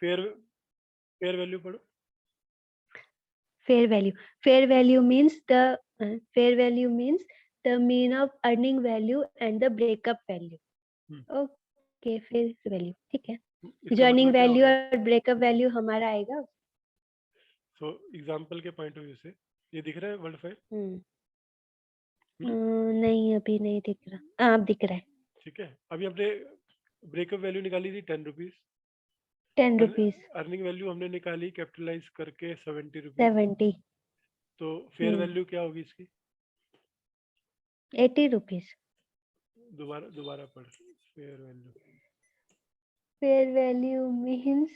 Fair fair value पढ़ो। Fair value. Fair value means the mean of earning value and the breakup value. Okay, fair value. ठीक है. इसका जो earning मतलब क्या हो value गया? और breakup value हमारा आएगा. सो एग्जांपल के पॉइंट ऑफ व्यू से ये दिख रहा है वर्ड फाइल? नहीं, अभी नहीं दिख रहा. हाँ, अब दिख रहा है. ठीक है, अभी हमने ब्रेकअप वैल्यू निकाली थी 10 रुपीज. 10 rupees. अर्निंग वैल्यू हमने निकाली कैपिटलाइज करके 70 रुपीज. 70. तो फेयर वैल्यू क्या होगी इसकी? 80 rupees. दोबारा पढ़. Fair value. Fair value means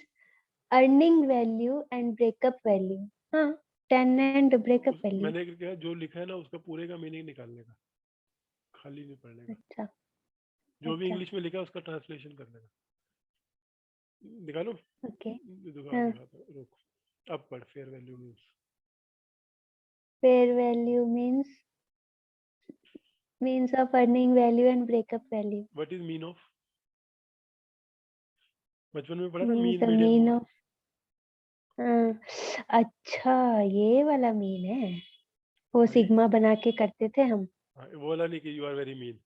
earning value and breakup value. हाँ, 10 and breakup value. मैंने क्या जो लिखा है ना उसका पूरे का मीनिंग निकालने का, खाली नहीं पढ़ने का. अच्छा. जो भी इंग्लिश में लिखा है उसका ट्रांसलेशन करने का. निकालो. ओके. दिखाता रुक. अब पढ़. Fair value means. Fair value means of earning value and breakup value. What is mean of? बचपन में पढ़ा था Means mean the median mean mode. of. अच्छा, ये वाला मीन है. वो सिग्मा बना के करते थे हम. वो वाला नहीं कि यू आर वेरी मीन.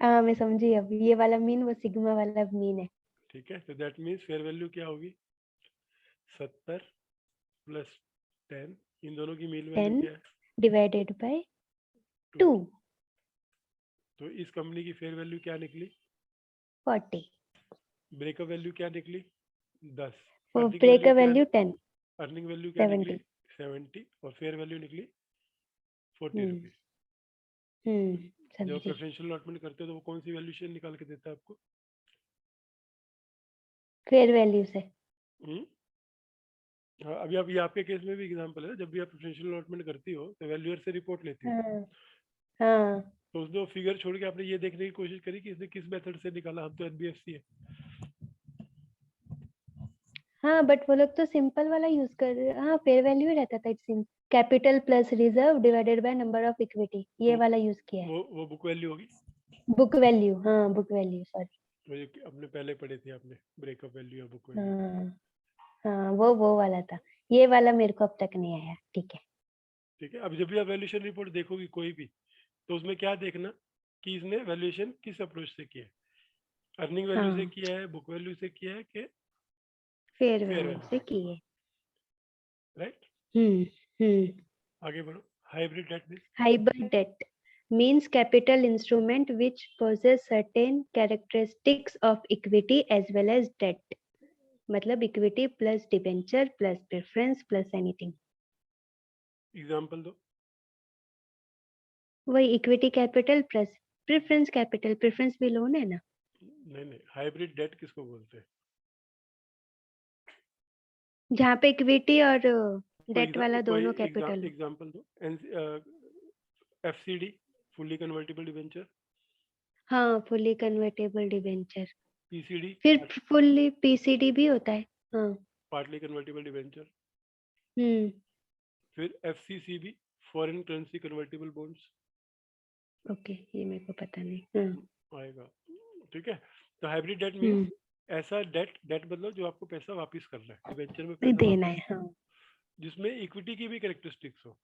हाँ, मैं समझी. अब ये वाला मीन वो सिग्मा वाला मीन है. ठीक है, तो दैट मीन्स फेयर वैल्यू क्या होगी? 70 प्लस 10. इन दोनों की मीन वैल्यू 10 क्या है? divided by 2. तो इस कंपनी की फेयर वैल्यू क्या निकली? 40. ब्रेकअप वैल्यू क्या निकली? 10. वो ब्रेकअप वैल्यू 10. अर्निंग वैल्यू क्या 70. निकली? 70. और फेयर वैल्यू निकली 40 रुपीज. जब प्रेफरेंशियल अलॉटमेंट करते हो तो वो कौन सी वैल्यूशन निकाल के देता है आपको? फेयर वैल्यू से. हाँ, अभी आप ये आपके केस में भी एग्जांपल है. जब भी आप प्रेफरेंशियल अलॉटमेंट करती हो तो वैल्यूअर से रिपोर्ट लेती हो. हाँ. तो उसमें फिगर छोड़ के आपने ये देखने की कोशिश करी कि इसने किस मेथड से निकाला. हम तो एनबीएफसी है. हाँ, बट वो लोग तो सिंपल वाला यूज कर रहे. हाँ, फेयर वैल्यू ही रहता था. It's capital plus reserve divided by number of equity. ये वाला यूज किया है. वो बुक वैल्यू होगी. Book value. हाँ, बुक वैल्यू. सॉरी, अपने पहले पढ़े थे आपने ब्रेकअप वैल्यू या बुक वैल्यू. हाँ, वो वाला था. ये वाला मेरे को अब तक नहीं आया. ठीक है. ठीक है, अब जब भी आप वैल्यूएशन रिपोर्ट देखोगी कोई भी, तो उसमें क्या देखना कि इसने वैल्यूएशन किस अप्रोच से किया है. अर्निंग वैल्यू से किया है, बुक वैल्यू से किया है कि फेयर वैल्यू से किए. राइट. आगे बढ़ो. Hybrid debt means. Hybrid debt means capital instrument which possess certain characteristics of equity as well as debt. मतलब equity plus debenture plus preference plus anything. Example दो. वही equity capital plus preference capital. Preference भी loan है ना. नहीं, hybrid date किसको बोलते हैं? जहाँ पे इक्विटी और डेट वाला दोनों कैपिटल. एग्जांपल दो. FCD, fully convertible debenture. हाँ, फुल्ली कन्वर्टेबल डिबेंचर. पीसीडी. फिर फुल्ली पीसीडी भी होता है. हाँ, पार्टली कन्वर्टिबल डिबेंचर. फिर FCCB, foreign currency convertible bonds. Okay, ये मेरे को पता नहीं. आएगा. ठीक है, तो हाइब्रिड डेट मींस ऐसा डेट मतलब जो आपको पैसा वापस करना है. डिबेंचर में पैसा देना है. हाँ, जिसमें इक्विटी की भी कैरेक्टरिस्टिक्स हो.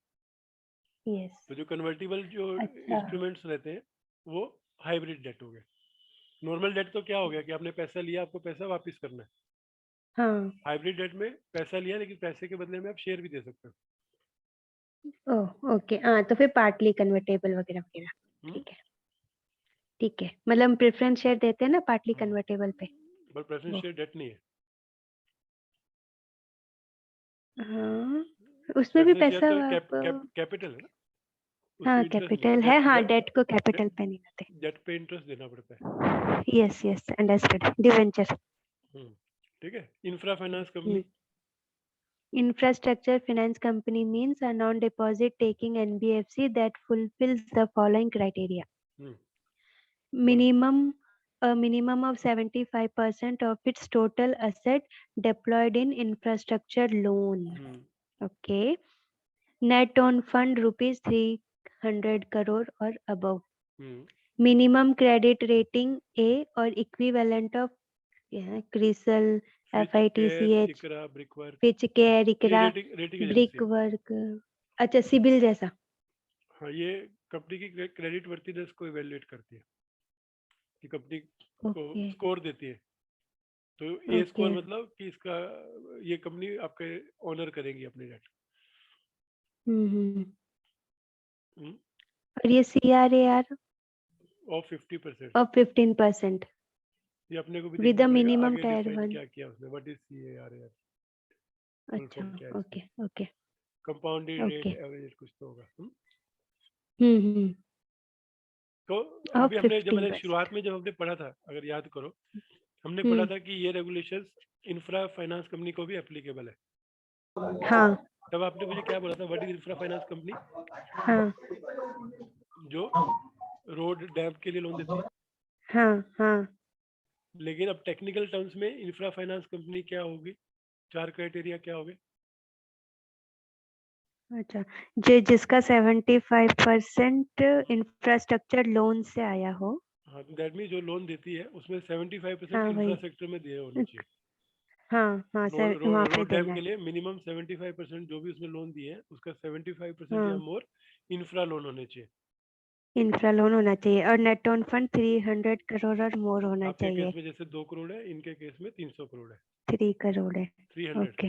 यस. तो जो कन्वर्टिबल जो इंस्ट्रूमेंट्स रहते हैं वो हाइब्रिड डेट हो गए. नॉर्मल डेट तो क्या हो गया कि आपने पैसा लिया, आपको पैसा वापस करना है. हाँ. हाइब्रिड डेट में पैसा लिया लेकिन पैसे के बदले में आप शेयर भी दे सकते हो. ओह, ओके. हाँ, तो फिर पार्टली कन्वर्टेबल वगैरह वगैरह. ठीक है. ठीक है, मतलब हम प्रेफरेंस शेयर देते हैं ना पार्टली कन्वर्टेबल पे. बट प्रेफरेंस शेयर डेट नहीं है. हाँ, उसमें भी पैसा कैपिटल है ना. हाँ, कैपिटल है. हाँ, डेट को कैपिटल पे नहीं लाते. डेट पे इंटरेस्ट देना पड़ता है. Yes yes, understood. डिवेंचर. ठीक है. Infra finance company. Infrastructure finance company means a non-deposit taking NBFC that fulfills the following criteria. A minimum of 75% of its total asset deployed in infrastructure loan. Okay. Net on fund rupees 300 crore or above. Minimum credit rating A or equivalent of क्या है, CRISIL, Fitch care, FITCH, इकरा, brickwork, pitch care, ये इकरा, rating agency brick है। Work, अच्छा CIBIL जैसा। हाँ, ये company की credit वर्थिनेस को इवेल्युएट करती है कि कंपनी को ओके स्कोर देती है। तो ए ओके। स्कोर मतलब कि इसका ये कंपनी आपके ऑनर करेंगी अपने डेट हम्म। और ये CRAR ऑफ 50%। ऑफ 15% ये अपने को भी विद द देखना पड़ेगा मिनिमम आगे टायर डिफाइन 1। क्या किया उसने, व्हाट इज CAR, फुल अच्छा, फॉर्म क्या है इसका, okay okay compounded rate okay. Average कुछ तो होगा। हम्म। तो ऑफ अभी हमने जब मैंने 15%। शुरुआत में जब हमने पढ़ा था, अगर याद करो, हमने पढ़ा हम्म। था कि ये रेगुलेशंस इंफ्रा फाइनेंस कंपनी को भी एप्लीकेबल है। हाँ तब आपने मुझे क्या बोला था, what is infra finance company? हाँ जो रोड डैम के लिए लोन देती है। हाँ हाँ। लेकिन अब टेक्निकल टर्म्स में इंफ्रा फाइनेंस कंपनी क्या होगी, 4 क्राइटेरिया क्या होंगे? अच्छा, जिसका 75% इंफ्रास्ट्रक्चर लोन से आया हो। हाँ, दैट मीन जो लोन देती है उसमें 75% हाँ वही। इंफ्रास्ट्रक्चर में दिए होने चाहिए। हाँ हाँ, सर वहाँ पे रोड डैम देना के है। लिए मिनिमम 75% जो भी उसमें लोन दिए हैं उसका 75% या हाँ, मोर इंफ्रा लोन होने चाहिए। इंफ्रा लोन होना चाहिए और नेट ऑन फंड 300 करोड़ और मोर होना आपके केस चाहिए। में जैसे 2 करोड़ है, इनके केस में 300 करोड़ है, 3 करोड़ है। 300। ओके।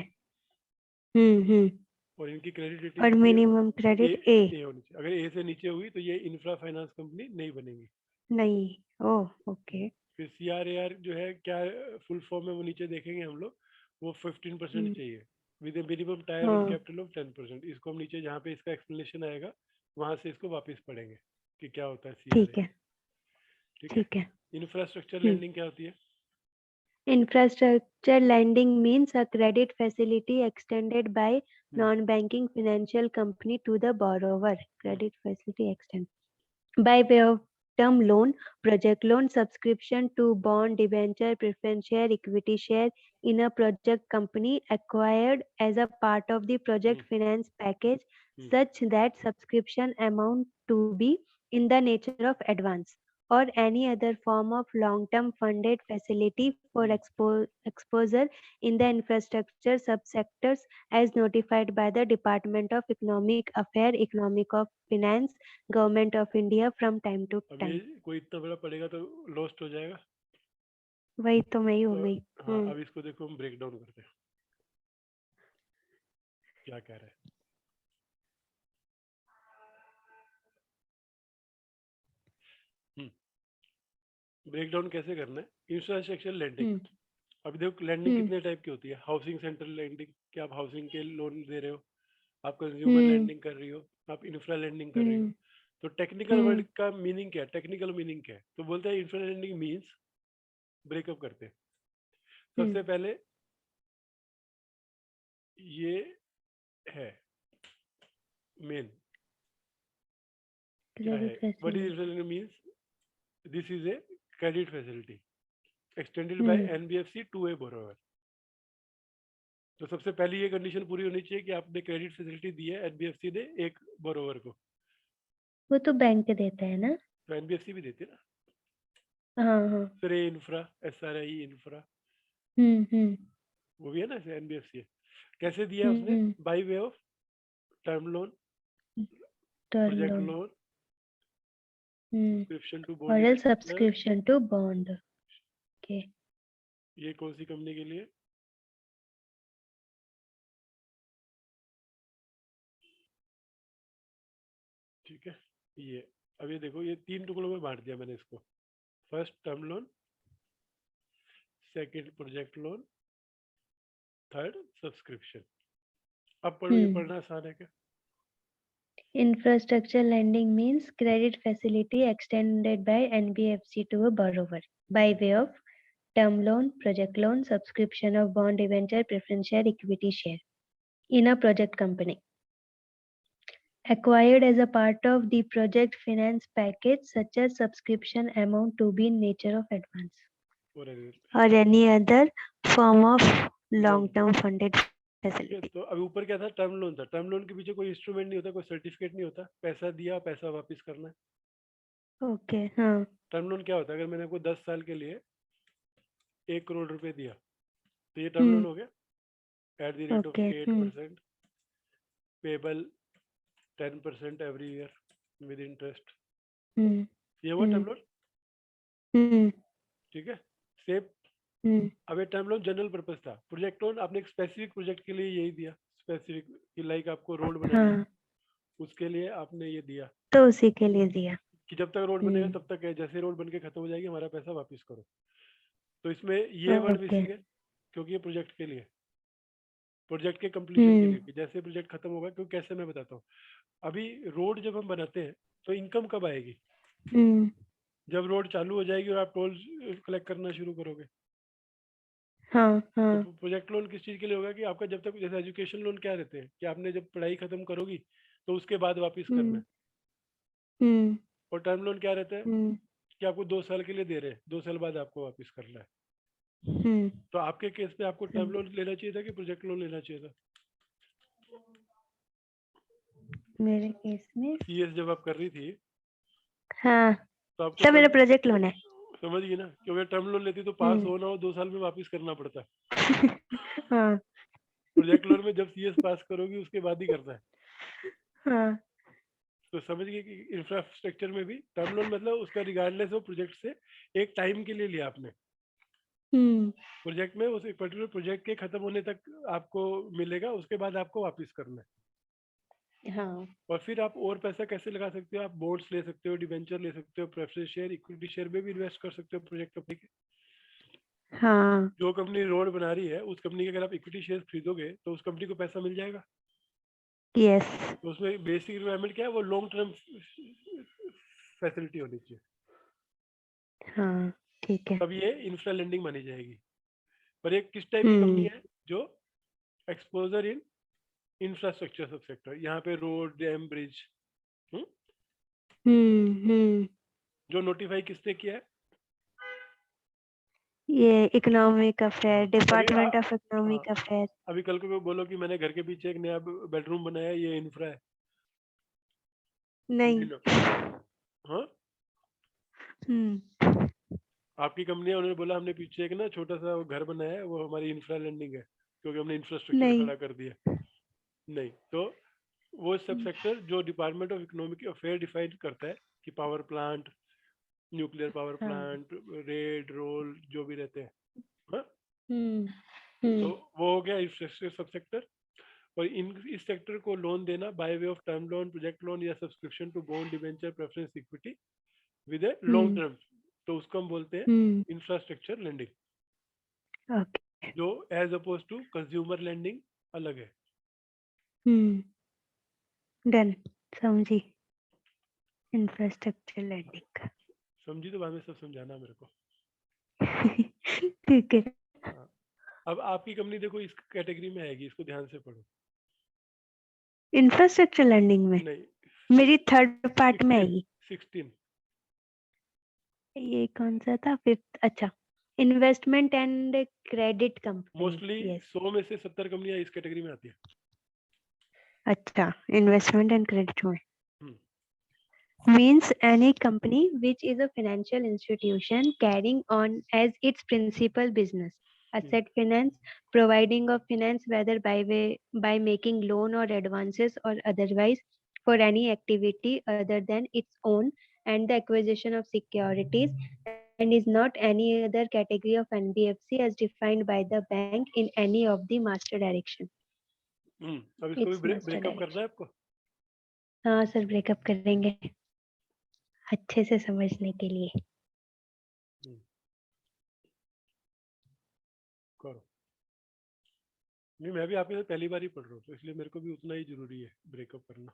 हम्म। और इनकी क्रेडिट रेटिंग और कितनी है? मिनिमम ए क्रेडिट ए। ए होनी चाहिए। अगर ए से नीचे हुई तो ये इंफ्रा फाइनेंस कंपनी नहीं बनेगी। नहीं। Oh okay. फिर CRAR जो है क्या फुल फॉर्म है वो नीचे देखेंगे हम लोग, वो 15% हम्म। चाहिए with A minimum tier one हाँ कैपिटल ऑफ 10%। इसको हम नीचे जहाँ पे इसका एक्सप्लेनेशन आएगा वहां से इसको वापस पढ़ेंगे कि क्या होता है ठीक है। CRAR। ठीक है। ठीक है। इंफ्रास्ट्रक्चर हम्म। लैंडिंग क्या होती है? Infrastructure lending means a credit facility extended by hmm, non-banking financial company to the borrower. Hmm, Credit facility extended by way of term loan, project loan, subscription to bond, debenture, preference share, equity share in a project company acquired as a part of the project hmm, finance package, hmm, such that subscription amount to be in the nature of advance or any other form of long-term funded facility for hmm. exposure in the infrastructure subsectors as notified by the Department of Economic Affairs, Economic of Finance, Government of India from time to अब ये time. कोई इतना बड़ा पड़ेगा तो lost हो जाएगा। वही तो मैं ही हो तो गई। हाँ, अब इसको देखो हम ब्रेक डाउन करते हैं क्या कह रहा है। ब्रेक डाउन कैसे करना है? Infrastructure landing. हम्म अभी देखो लैंडिंग हम्म कितने टाइप की होती है। हाउसिंग सेंटर लैंडिंग, कि आप हाउसिंग के लोन दे रहे हो, आप कंज्यूमर हम्म लैंडिंग कर रही हो, आप इंफ्रा लैंडिंग कर रही हो। हम्म तो टेक्निकल हम्म वर्ड का मीनिंग क्या है? टेक्निकल मीनिंग क्या है? तो बोलते हैं इंफ्रा लैंडिंग मीन्स, ब्रेकअप करते हैं। हम्म। सबसे पहले ये है मेन, क्या है? Credit what is facility. Infra lending means? This is a credit facility extended by hmm. NBFC to a borrower. तो सबसे पहली ये कंडीशन पूरी होनी चाहिए कि आपने क्रेडिट फैसिलिटी दी है NBFC ने एक बोरोवर को। वो तो बैंक देता है ना। तो NBFC भी देती है ना। हाँ हाँ। SRE इंफ्रा, SRI इंफ्रा, हम्म। वो भी है ना, NBFC है। कैसे दिया है उसने? Hmm. By way of term loan, term project loan. Loan, hmm. Subscription to bond और debenture. Subscription to bond. Okay. ये कौन सी कंपनी के लिए? ठीक है। ये अब ये देखो, ये 3 टुकड़ों में बांट दिया मैंने इसको। First term loan, second project loan, third subscription. अब पढ़ो, ये हम्म। पढ़ना आसान है क्या? Infrastructure lending means credit facility extended by NBFC to a borrower by way of term loan, project loan, subscription of bond debenture, preference share, equity share in a project company acquired as a part of the project finance package, such as subscription amount to be in nature of advance और or any other form of long. long-term funded ठीक है। facility. तो अभी ऊपर क्या था? Term loan था। Term loan के पीछे कोई इंस्ट्रूमेंट नहीं होता, कोई सर्टिफिकेट नहीं होता, पैसा दिया पैसा वापस करना है। Okay, हाँ। टर्म लोन क्या होता है? अगर मैंने आपको 10 साल के लिए 1 करोड़ रुपए दिया, तो ये टर्म लोन हम्म हो गया at the rate of okay 8%, payable 10% every year with interest. Hmm ये हुआ टर्म हम्म लोन, हम्म ठीक है। सेम। हम्म अब ये टर्म लोन जनरल पर्पस था। प्रोजेक्ट लोन आपने एक स्पेसिफिक प्रोजेक्ट के लिए यही दिया, स्पेसिफिक कि लाइक आपको रोड बनानी है, हाँ, उसके लिए आपने ये दिया तो उसी के लिए दिया। कि जब तक रोड बनेगा हम्म तब तक है, जैसे रोड बन के खत्म हो जाएगी हमारा पैसा वापस करो। तो इसमें ये वर्ड ओके मिसिंग है, क्योंकि ये प्रोजेक्ट के लिए, प्रोजेक्ट के कंप्लीशन के हम्म लिए, कि जैसे प्रोजेक्ट खत्म होगा। क्योंकि कैसे, मैं बताता हूँ। अभी रोड जब हम बनाते हैं तो इनकम कब आएगी? हम्म जब रोड चालू हो जाएगी और आप टोल कलेक्ट करना शुरू करोगे। हाँ तो हाँ प्रोजेक्ट लोन किस चीज के लिए होगा? कि आपका जब तक, जैसे एजुकेशन लोन क्या रहते हैं कि आपने जब पढ़ाई खत्म करोगी तो उसके बाद वापस करना हम्म है। हम्म और टर्म लोन क्या रहता है हम्म कि आपको 2 साल के लिए दे रहे हैं, 2 साल बाद आपको वापस करना है। हम्म तो आपके केस में आपको टर्म समझ- लोन लेना चाहिए था कि प्रोजेक्ट लोन लेना चाहिए था? मेरे केस में सीएस जब आप कर रही थी हाँ, तो आपको सब मेरा टर्म, प्रोजेक्ट लोन है। समझ गई ना? क्योंकि टर्म लोन लेती तो पास हम्म हो ना हो 2 साल में वापस करना पड़ता है। हाँ प्रोजेक्ट लोन में जब सीएस पास करोगी उसके बाद ही करना है। हाँ तो समझ गए कि इंफ्रास्ट्रक्चर में भी टर्म लोन मतलब उसका रिगार्डलेस हो प्रोजेक्ट से, एक टाइम के लिए लिया आपने हम्म प्रोजेक्ट में, उस एक पर्टिकुलर प्रोजेक्ट के खत्म होने तक आपको मिलेगा, उसके बाद आपको वापस करना है। हाँ और फिर आप और पैसा कैसे लगा सकते हो? आप बॉन्ड्स ले सकते हो, डिबेंचर ले सकते हो, प्रेफरेंस शेयर, इक्विटी शेयर में भी इन्वेस्ट कर सकते हो प्रोजेक्ट कंपनी के। हाँ जो कंपनी रोड बना रही है उस कंपनी के अगर आप इक्विटी शेयर खरीदोगे तो उस कंपनी को पैसा मिल जाएगा। यस तो उसमें बेसिक रिक्वायरमेंट क्या है? वो लॉन्ग टर्म फैसिलिटी होनी चाहिए, हाँ ठीक है। तब ये इंफ्रा लेंडिंग मानी जाएगी। पर ये किस टाइप की कंपनी हम्म है? जो एक्सपोजर इन इंफ्रास्ट्रक्चर सब सेक्टर, यहाँ पे रोड, डैम, ब्रिज, हम्म। जो नोटिफाई किसने किया है? ये इकोनॉमिक अफेयर, हाँ। अभी डिपार्टमेंट ऑफ हाँ, इकोनॉमिक अफेयर। अभी कल को बोलो कि मैंने घर के पीछे एक नया बेडरूम बनाया, ये इंफ्रा है? नहीं नहीं। ना। हाँ, हम्म आपकी कंपनी है, उन्होंने बोला हमने पीछे एक ना छोटा सा वो घर बनाया है, वो हमारी इंफ्रा लैंडिंग है क्योंकि हमने इंफ्रास्ट्रक्चर नहीं। खड़ा कर दिया। नहीं। तो वो सब सेक्टर जो department of economic affair define करता है कि पावर प्लांट, न्यूक्लियर पावर हाँ। प्लांट, रेड रोल जो भी रहते हैं, हाँ। हम्म तो हम्म वो हो गया इंफ्रास्ट्रक्चर सब सेक्टर। और इस सेक्टर को लोन देना by way of term loan, project loan या subscription to bond, debenture, preference equity with a long hmm term, तो उसको हम बोलते हैं हम्म इंफ्रास्ट्रक्चर लेंडिंग। ओके। जो as opposed to consumer lending अलग है। डन, समझी। Infrastructure lending. समझी? तो बाद में सब समझाना मेरे को। ठीक है। हाँ। अब आपकी कंपनी देखो इस कैटेगरी में आएगी, इसको ध्यान से पढ़ो। इंफ्रास्ट्रक्चर लैंडिंग में नहीं, मेरी थर्ड पार्ट में 16, आएगी। 16। ये कौन सा था? फिफ्थ, अच्छा। Investment and credit company, mostly yes. 100 में से 70 कंपनियां इस कैटेगरी में आती है। अच्छा, इन्वेस्टमेंट एंड क्रेडिट में हम्म, means any company which is a financial institution carrying on as its principal business hmm, asset finance, providing of finance whether by making loan or advances or otherwise for any activity other than its own and the acquisition of securities, and is not any other category of NBFC as defined by the bank in any of the master direction, अब इसको its भी master breakup करना direction। है आपको। हाँ sir, breakup करेंगे अच्छे से समझने के लिए। हम्म, करो। नहीं, मैं भी आपके साथ पहली बार ही पढ़ रहा हूँ तो इसलिए मेरे को भी उतना ही जरूरी है ब्रेकअप करना।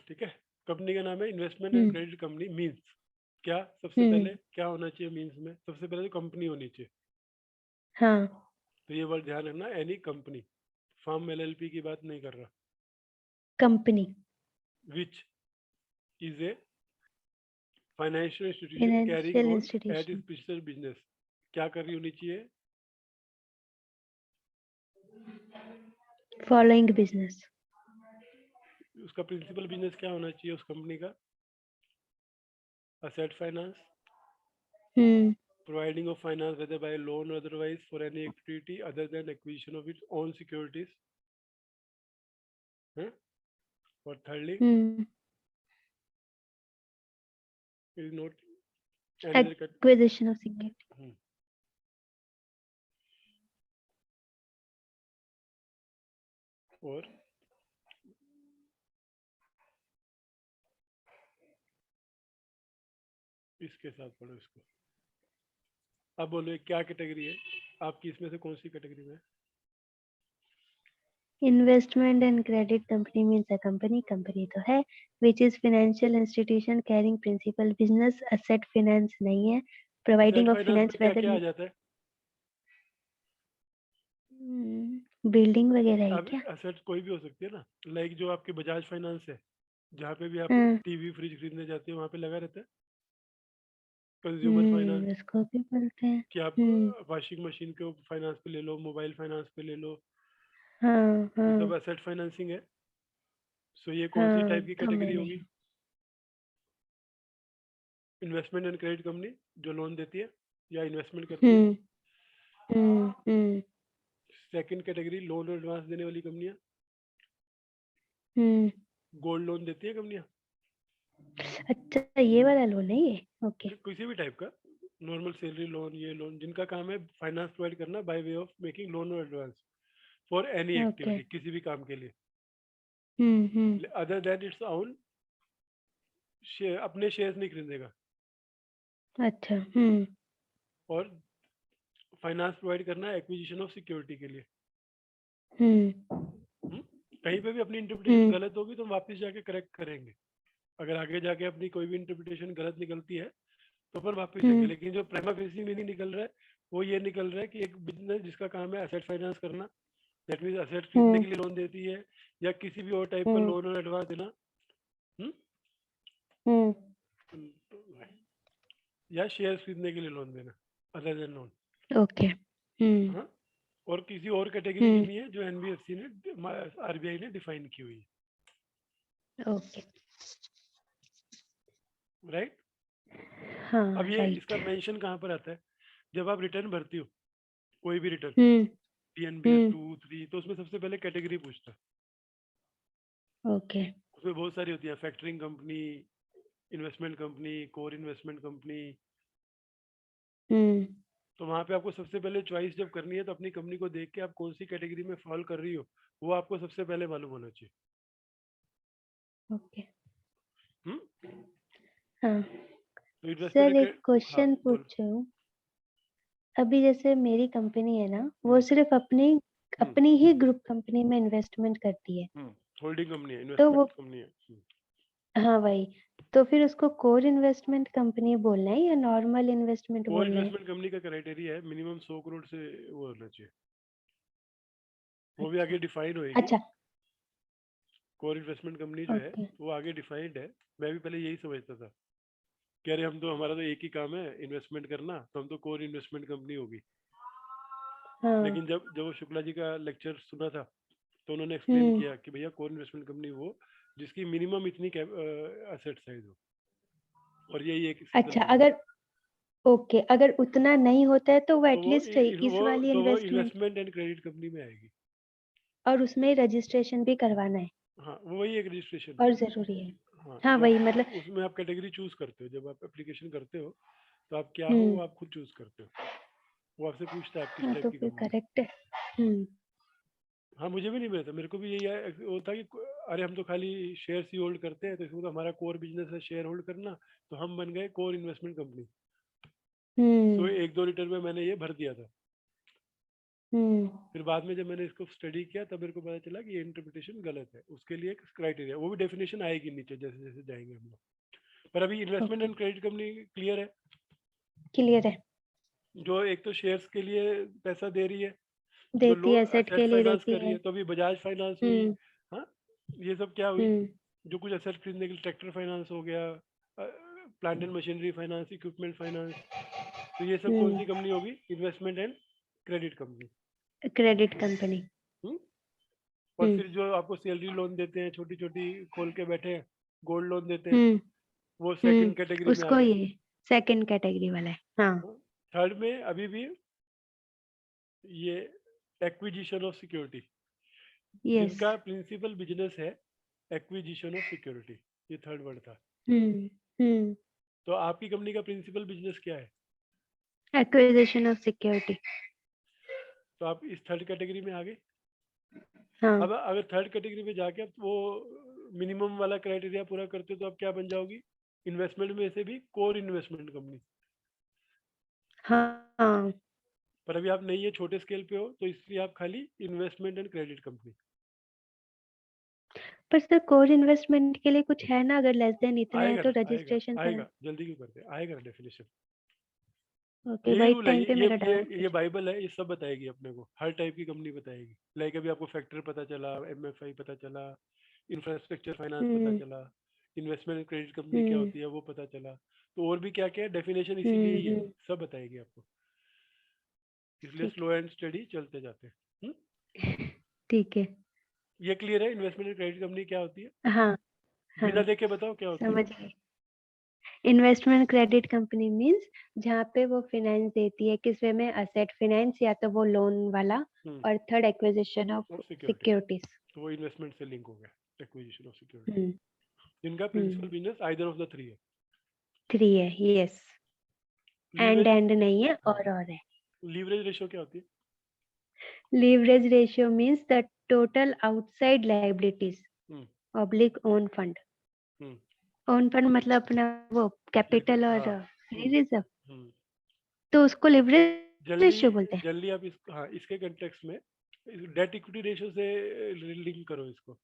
ठीक है। कंपनी का नाम है investment and hmm credit company. Means क्या? सबसे हम्म पहले क्या होना चाहिए मीन्स में? सबसे पहले तो कंपनी होनी चाहिए। हाँ, तो ये वर्ड ध्यान रखना, एनी कंपनी। फर्म एलएलपी की बात नहीं कर रहा। Company, which is a financial institution carrying financial on at institution, is business business. क्या कर रही होनी चाहिए? फॉलोइंग बिजनेस, उसका प्रिंसिपल बिजनेस क्या होना चाहिए उस कंपनी का? asset finance, hmm providing of finance whether by loan or otherwise for any activity other than acquisition of its own securities. Huh? Or thirdly, hmm is not another acquisition of security. और इसके साथ पढ़ो इसको। अब बोलो ये क्या category है, आपकी इसमें से कौन सी कैटेगरी में है? Investment and credit company means a company तो है which is financial institution carrying principal business. Asset finance नहीं है, providing of finance क्या whether क्या आ जाता है? बिल्डिंग वगैरह है अब क्या? एसेट कोई भी हो सकती है ना, लाइक जो आपकी बजाज फाइनेंस है, जहाँ पे भी आप टीवी फ्रिज खरीदने जाते हो वहाँ पे लगा रहता है कंज्यूमर फाइनेंस। उसको भी बोलते हैं। कि आप वॉशिंग मशीन के फाइनेंस पे ले लो, मोबाइल फाइनेंस पे ले लो, हाँ ये हाँ सब एसेट फाइनेंसिंग है। सो ये कौन सी टाइप की कैटेगरी होगी? इन्वेस्टमेंट एंड क्रेडिट कंपनी जो लोन देती है या इन्वेस्टमेंट करती है। सेकंड कैटेगरी लोन और एडवांस देने वाली कंपनियां, गोल्ड लोन देती है कंपनियां। अच्छा ये वाला लोन है ये, ओके। किसी भी टाइप का नॉर्मल सैलरी लोन, ये लोन जिनका काम है फाइनेंस प्रोवाइड करना bye way of making loan और एडवांस फॉर एनी एक्टिविटी, किसी भी काम के लिए। अदर देन इट्स ओन अपने शेयर्स नहीं खरीदेगा। अच्छा और फाइनेंस प्रोवाइड करना है एक्विजिशन ऑफ सिक्योरिटी के लिए। कहीं पे भी अपनी इंटरप्रिटेशन गलत होगी तो हम वापस जाके करेक्ट करेंगे। अगर आगे जाके अपनी कोई भी इंटरप्रिटेशन गलत निकलती है तो फिर वापस जाएंगे। लेकिन जो प्राइमा फेसी मीनिंग निकल रहा है वो ये निकल रहा है कि एक बिजनेस जिसका काम है एसेट फाइनेंस करना, दैट मींस एसेट खरीदने के लिए लोन देती है या किसी भी और टाइप का लोन और एडवांस देना, या शेयर खरीदने के लिए लोन देना अदर देन लोन। ओके। और किसी और कैटेगरी की नहीं है जो एनबीएफसी ने आरबीआई ने डिफाइन की हुई है। Okay right. हाँ अब ये राइट। इसका मेंशन कहाँ पर आता है? जब आप रिटर्न भरती हो कोई भी रिटर्न, पीएनबी 2, 3, तो उसमें सबसे पहले कैटेगरी पूछता है। ओके। उसमें बहुत सारी होती है, factoring company, investment company, core investment company. तो वहाँ पे आपको सबसे पहले चॉइस जब करनी है तो अपनी कंपनी को देख के आप कौन सी कैटेगरी में फॉल कर रही हो वो आपको सबसे पहले मालूम होना चाहिए। ओके। हाँ। सर एक क्वेश्चन पूछूं, अभी जैसे मेरी कंपनी है ना वो सिर्फ अपनी ही ग्रुप कंपनी में इन्वेस्टमेंट करती है, होल्डिंग कंपनी है, तो वो इन्वेस्टमेंट कंपनी है। हाँ वही, तो फिर उसको कोर इन्वेस्टमेंट कंपनी बोलना है या नॉर्मल इन्वेस्टमेंट कोर बोलना है? इन्वेस्टमेंट कंपनी का क्राइटेरिया है मिनिमम 100 करोड़ से वो होना चाहिए, वो भी आगे डिफाइन होएगी। अच्छा। कोर इन्वेस्टमेंट कंपनी जो है वो आगे डिफाइंड है। मैं भी पहले यही समझता था कि अरे हम तो हमारा तो एक ही काम है इन्वेस्टमेंट करना, तो हम तो कोर इन्वेस्टमेंट कंपनी होगी। लेकिन जब वो शुक्ला जी का लेक्चर सुना था तो उन्होंने एक्सप्लेन किया कि भैया कोर इन्वेस्टमेंट कंपनी वो जिसकी मिनिमम इतनी एसेट साइज हो, और यही एक। अच्छा अगर उतना नहीं होता है तो वो एटलीस्ट इस वाली इन्वेस्टमेंट एंड क्रेडिट कंपनी में आएगी और उसमें रजिस्ट्रेशन भी करवाना है। हाँ वो वही एक रजिस्ट्रेशन और जरूरी है। हाँ वही मतलब उसमें आप कैटेगरी चूज करते हो, जब आप एप्लीकेशन करते हो तो आप क्या हो वो आप खुद चूज करते हो। वो आपसे पूछता है आप किस टाइप की कंपनी। करेक्ट है। हाँ मुझे भी नहीं मिला था, मेरे को भी यही होता कि अरे हम तो खाली शेयर ही होल्ड करते हैं तो इसमें तो हमारा कोर बिजनेस है शेयर होल्ड करना, तो हम बन गए कोर इन्वेस्टमेंट कंपनी। तो 1-2 रिटर्न में मैंने ये भर दिया था। फिर बाद में जब मैंने इसको स्टडी किया तब मेरे को पता चला कि ये इंटरप्रिटेशन गलत है। उसके लिए एक क्राइटेरिया, वो भी डेफिनेशन आएगी नीचे जैसे जैसे जाएंगे हम लोग। पर अभी investment and credit company clear है। क्लियर है। जो एक तो शेयर्स के लिए पैसा दे रही है, देती है, एसेट के लिए फाइनेंस देती कर रही है, तो अभी बजाज फाइनेंस हुई। हाँ ये सब क्या हुई? जो कुछ एसेट खरीदने के लिए ट्रैक्टर फाइनेंस हो गया, plant and machinery finance, equipment finance, तो ये सब कौन सी कंपनी होगी? Investment and credit company. Credit company. और फिर जो आपको सैलरी लोन देते हैं, छोटी छोटी खोल के बैठे हैं, गोल्ड लोन देते हैं, वो सेकंड कैटेगरी में आ उसको गया। ये सेकंड कैटेगरी वाला है। हाँ थर्ड में अभी भी ये एक्विजिशन ऑफ सिक्योरिटी, यस। जिनका प्रिंसिपल बिजनेस है एक्विजिशन ऑफ सिक्योरिटी, ये थर्ड वर्ड था। हम्म तो आपकी कंपनी का प्रिंसिपल बिजनेस क्या है? Acquisition of security. तो आप इस थर्ड कैटेगरी में आ गए। हाँ अब अगर थर्ड कैटेगरी में जाके आप वो मिनिमम वाला क्राइटेरिया पूरा करते हो तो आप क्या बन जाओगी? इन्वेस्टमेंट में से भी कोर इन्वेस्टमेंट कंपनी। हाँ। पर अभी आप नहीं है, छोटे स्केल पे हो, तो इसलिए आप खाली इन्वेस्टमेंट एंड क्रेडिट कंपनी। पर सर कोर इन्वेस्टमेंट के लिए कुछ है ना, अगर लेस देन इतना है आएगा तो ना, आएगा रजिस्ट्रेशन से। आएगा, जल्दी क्यों करते हैं, आएगा ना डेफिनेशन। ओके, यही वही रूल है, टाइम पे ये मेरा ये डाउट ये पूछ। बाइबल है, ये सब बताएगी अपने को, हर टाइप की कंपनी बताएगी। लाइक अभी आपको फैक्टर पता चला, एमएफआई पता चला, इंफ्रास्ट्रक्चर फाइनेंस पता हम्म चला, इन्वेस्टमेंट क्रेडिट कंपनी क्या हम्म होती है वो पता चला। तो और भी क्या क्या है, डेफिनेशन इसीलिए ही है, हम्म। सब बताएगी आपको। इसलिए ठीक स्लो एंड स्टडी चलते जाते हैं। ठीक है। ये क्लियर है इन्वेस्टमेंट एंड क्रेडिट कंपनी क्या होती है? हाँ बिना हाँ देखे बताओ क्या होती है। समझ गई। इन्वेस्टमेंट क्रेडिट कंपनी मींस जहाँ पे वो फाइनेंस देती है, किस वे में, असेट फाइनेंस या तो वो लोन वाला, और third acquisition of of security, securities. तो वो इन्वेस्टमेंट से लिंक हो गया, एक्विजिशन ऑफ सिक्योरिटी। हम्म इनका principal business either of the three है। 3 है यस। लीवरेज, एंड नहीं है, हाँ, और है। लीवरेज रेशियो क्या होती है? Leverage ratio means the total outside liabilities hmm oblique own fund. Hmm own fund मतलब अपना वो कैपिटल और हाँ फ्री रिजर्व, हम्म तो उसको लिवरेज जल्दी रेशियो बोलते हैं। जल्दी आप इस, हाँ, इसके कंटेक्स्ट में डेट इक्विटी रेशियो से लिंक करो इसको।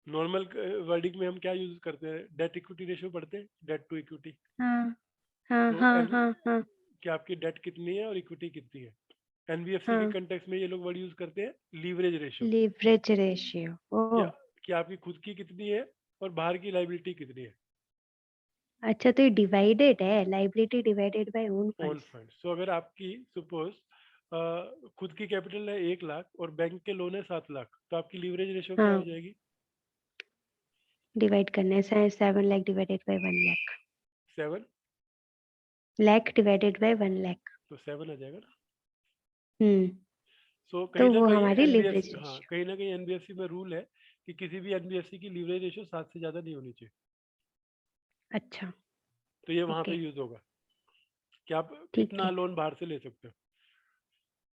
नॉर्मल वर्डिंग में हम क्या यूज करते हैं, डेट इक्विटी रेशियो पढ़ते हैं, डेट टू इक्विटी। हाँ हाँ तो हाँ हाँ हाँ कि आपकी डेट कितनी है और इक्विटी कितनी है। एनबीएफसी के हाँ। कंटेक्स्ट में ये लोग वर्ड यूज करते हैं लीवरेज रेशियो, लीवरेज रेशियो। क्या ओह कि आपकी खुद की कितनी है और बाहर की लाइबिलिटी कितनी है, अच्छा, तो ये डिवाइडेड है, liability divided by own own funds. Fund. So अगर आपकी सपोज खुद की कैपिटल है 1 लाख और बैंक के लोन है 7 लाख, तो आपकी लीवरेज रेशियो क्या हो हाँ जाएगी? डिवाइड करने से 7 lakh divided by 1 lakh, 7, lakh divided by 1 lakh. तो 7 आ जाएगा ना। हम्म सो कहीं तो ना वो कहीं हमारी लिवरेज एनबीएफसी, हाँ, रेशियो। कहीं ना कहीं एनबीएफसी में रूल है कि किसी भी एनबीएफसी की लीवरेज रेशियो 7 से ज्यादा नहीं होनी चाहिए। अच्छा तो ये वहां पे ओके यूज होगा कि आप ठीक कितना है। लोन बाहर से ले सकते हो।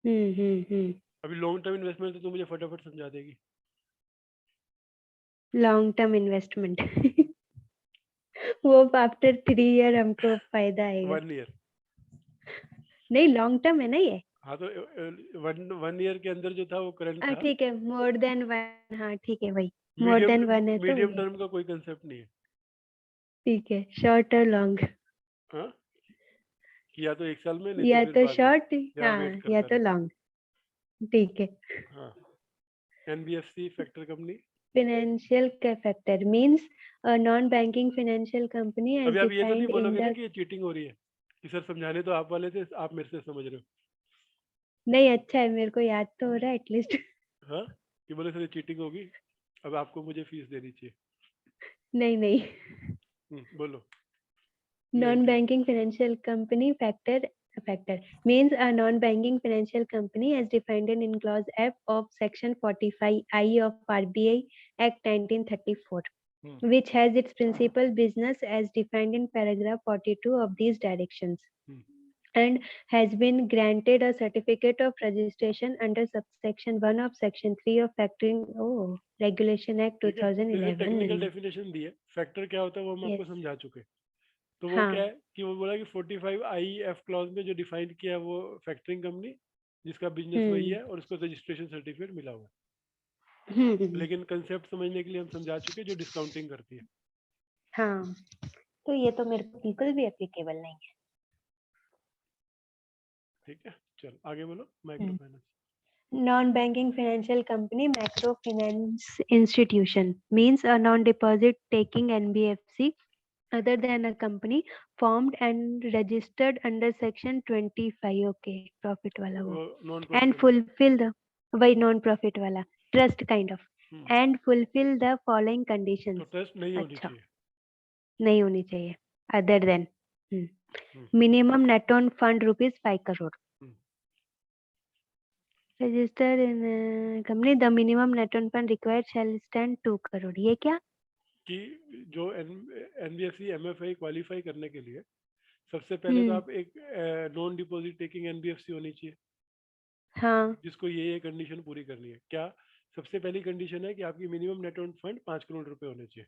हम्म। अभी लॉन्ग टर्म इन्वेस्टमेंट तो तू मुझे फटाफट समझा देगी। लॉन्ग टर्म इन्वेस्टमेंट वो आफ्टर 3 ईयर हमको फायदा आएगा। 1 ईयर, नहीं लॉन्ग टर्म है ना ये। हाँ, तो 1 ईयर के अंदर जो था वो करंट था। ठीक है, मोर देन 1, हाँ ठीक है वही। मोर मीडियम देन 1 है तो मीडियम ये टर्म का कोई कंसेप्ट नहीं है। ठीक है, शॉर्ट और लॉन्ग। हाँ, कि या तो 1 साल में, नहीं तो या फिर तो बाद में, शॉर्ट, या वेट हाँ या करता तो रहे। लॉन्ग। ठीक है। हाँ, NBFC factor company. Financial factor means a non-banking financial company as अभी आप ये तो नहीं defined in बोलोगे ना the। कि ये चीटिंग हो रही है, कि सर समझाने तो आप वाले थे, आप मेरे से समझ रहे हो। नहीं अच्छा है, मेरे को याद तो हो रहा है एटलीस्ट। हाँ, कि बोले सर ये चीटिंग होगी, अब आपको मुझे फीस देनी चाहिए। नहीं नहीं। बोलो, clearly. Non-banking financial company factor means a non-banking financial company as defined in clause F of section 45I of RBI Act 1934, which has its principal business as defined in paragraph 42 of these directions, and has been granted a certificate of registration under subsection 1 of section 3 of Factoring Regulation Act ठीक है, जैसे technical 2011। Definition दी है, factor क्या होता है वो हम आपको Yes, समझा चुके। तो वो क्या हाँ। है कि वो बोला कि 45I F क्लॉज में जो डिफाइन किया है वो फैक्टरिंग कंपनी जिसका बिजनेस वही हम्म है और उसको रजिस्ट्रेशन सर्टिफिकेट मिला हुआ है। हम्म। लेकिन कंसेप्ट समझने के लिए हम समझा चुके जो डिस्काउंटिंग करती है। हाँ तो ये तो मेरे को बिल्कुल भी एप्लीकेबल नहीं ठीक है, चल आगे बोलो। है। Micro finance. Non-banking financial company, microfinance institution means a non-deposit taking NBFC other than a company formed and registered under section 25। okay, profit wala wo, वो non and profitable. fulfill the why non-profit wala trust kind of, तो and fulfill the following conditions। Trust नहीं होनी अच्छा चाहिए। नहीं होनी चाहिए other than hmm, minimum net on fund ₹5 crore hmm, register in company the minimum net on fund required shall stand 2 crore ये क्या कि जो एनबीएफसी एमएफआई क्वालिफाई करने के लिए सबसे पहले तो हम्म आप एक नॉन डिपॉजिट टेकिंग एनबीएफसी होनी चाहिए, हाँ जिसको ये कंडीशन पूरी करनी है। क्या सबसे पहली कंडीशन है कि आपकी minimum net on fund 5 crore रुपए होने चाहिए।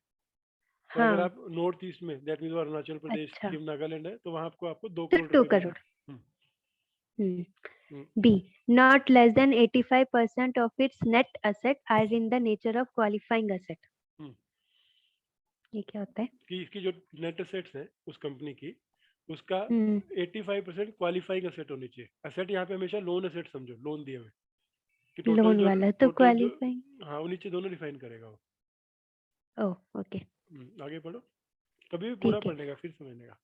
तो अगर हाँ आप नॉर्थ ईस्ट में, दैट मीन अरुणाचल प्रदेश, अच्छा सिक्किम, नागालैंड है, तो वहाँ आपको 2 तो करोड़ 2 रुपए करोड़ मिलेंगे। हम्म हम्म, B. Not less than 85% of its net asset are in the nature of qualifying asset. हम्म, ये क्या होता है? कि इसकी जो नेट असेट्स है उस कंपनी की, उसका हम्म 85% क्वालिफाइंग असेट होनी चाहिए। असेट यहाँ पे हमेशा लोन असेट समझो, लोन दिए हुए कि टोटल लोन जो वाला तो टोटल जो क्वालिफाइंग हाँ वो नीचे दोनों डिफाइन करेगा वो। ओह ओके आगे पढ़ो, कभी भी पूरा ठीक है पढ़ने का फिर समझने का।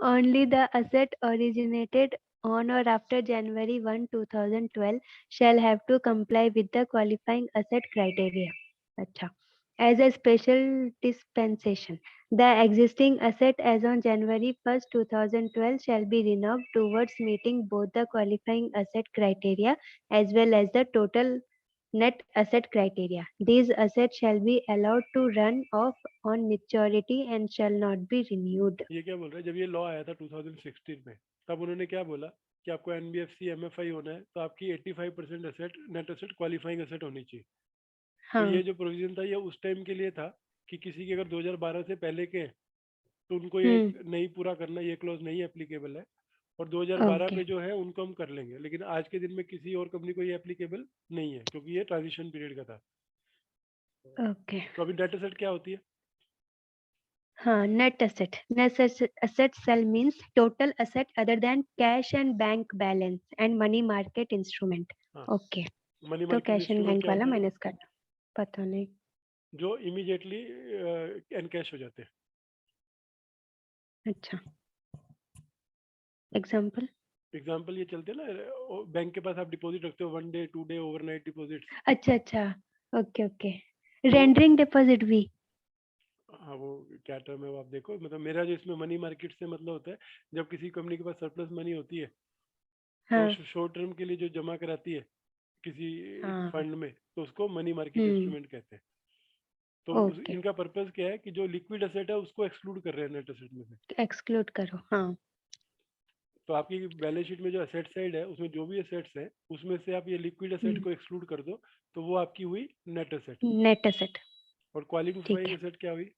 Only the asset originated on or after January 1, 2012 shall have to comply with the qualifying asset criteria. अच्छा. As a special dispensation, the existing asset as on January 1, 2012 shall be renoved towards meeting both the qualifying asset criteria as well as the total net asset criteria. These assets shall be allowed to run off on maturity and shall not be renewed. ये क्या बोल रहा है, जब ये law आया था 2016 में, तब उन्होंने क्या बोला कि आपको एनबीएफसी एमएफआई होना है तो आपकी 85% asset net asset qualifying asset होनी चाहिए। तो हाँ ये जो प्रोविजन था ये उस टाइम के लिए था कि किसी के अगर 2012 से पहले के हैं, तो उनको ये हम्म नहीं पूरा करना, ये क्लॉज नहीं एप्लीकेबल है। और 2012 ओके पे जो है उनको हम कर लेंगे, लेकिन आज के दिन में किसी और कंपनी को ये एप्लीकेबल नहीं है, क्योंकि ये ट्रांजिशन पीरियड का था। ओके तो अभी डेट असेट क्या होती है? हाँ net asset sell means total asset other than cash and bank balance and money market instrument हाँ, ओके मनी तो market cash and instrument bank क्या वाला होते हैं? माइनस करना पता नहीं जो इमीडिएटली एनकैश हो जाते हैं। अच्छा एग्जांपल एग्जाम्पल ये चलते हैं ना, बैंक के पास आप डिपॉजिट रखते हो, 1 डे 2 डे ओवरनाइट डिपॉजिट्स। अच्छा अच्छा ओके ओके तो रेंडरिंग डिपॉजिट भी हाँ, वो क्या टर्म है वो आप देखो, मतलब मेरा जो इसमें मनी मार्केट से मतलब होता है, जब किसी कंपनी के पास सरप्लस मनी होती है तो हाँ शॉर्ट टर्म के लिए जो जमा कराती है किसी हाँ फंड में, तो उसको मनी मार्केट हम्म इंस्ट्रूमेंट कहते हैं। तो ओके इनका पर्पस क्या है कि जो लिक्विड असेट है उसको एक्सक्लूड कर रहे हैं नेट असेट में से। एक्सक्लूड करो हाँ तो आपकी बैलेंस शीट में जो असेट साइड है उसमें जो भी असेट्स है उसमें से आप ये लिक्विड असेट को एक्सक्लूड कर दो, तो वो आपकी हुई नेट असेट। नेट एसेट और ठीक क्वालिफाइंग है असेट क्या हुई?